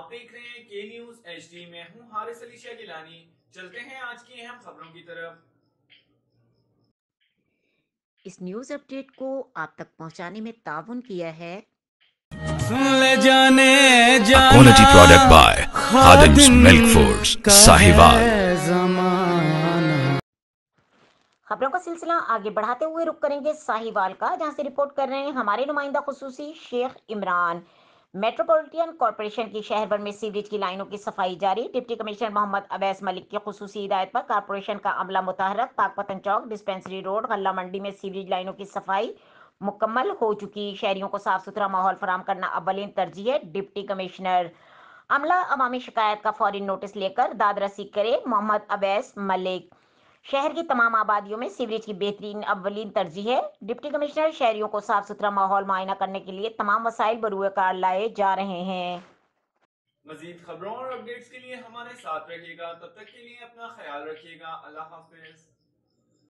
آپ دیکھ رہے ہیں کے نیوز ایچ ڈی میں ہوں حارث علی شاہ گیلانی۔ چلتے ہیں آج کی اہم خبروں کی طرف۔ اس نیوز اپ ڈیٹ کو آپ تک پہنچانے میں تعاون کیا ہے Quality product by Khadim's Milk Foods, Sahiwal. خبروں کا سلسلہ آگے بڑھاتے ہوئے رک کریں گے ساہیوال کا، جہاں سے رپورٹ کر رہے ہیں ہمارے نمائندہ خصوصی شیخ عمران۔ میٹروپولیٹن کارپوریشن کی شہر بھر میں سیوریج کی لائنوں کی صفائی جاری۔ ڈپٹی کمشنر محمد اویس ملک کی خصوصی ہدایت پر کارپوریشن کا عملہ متحرک۔ پاک پتن چوک، ڈسپنسری روڈ، غلہ منڈی میں سیوریج لائنوں کی صفائی مکمل ہو چکی۔ شہریوں کو صاف ستھرا ماحول فراہم کرنا اولین ترجیح ہے۔ ڈپٹی کمشنر عملہ عوامی شکایت کا فوری نوٹس لے کر داد رسی کرے، محمد اویس ملک۔ شہر کی تمام آبادیوں میں سیوریج کی بہترین اولین ترجیح ہے۔ ڈپٹی کمشنر شہریوں کو صاف ستھرا ماحول معائنہ کرنے کے لیے تمام وسائل بروئے کار لائے جا رہے ہیں۔ مزید خبروں اور اپڈیٹس کے لیے ہمارے ساتھ رہیے گا، تب تک کے لیے اپنا خیال رکھیے گا۔ اللہ حافظ۔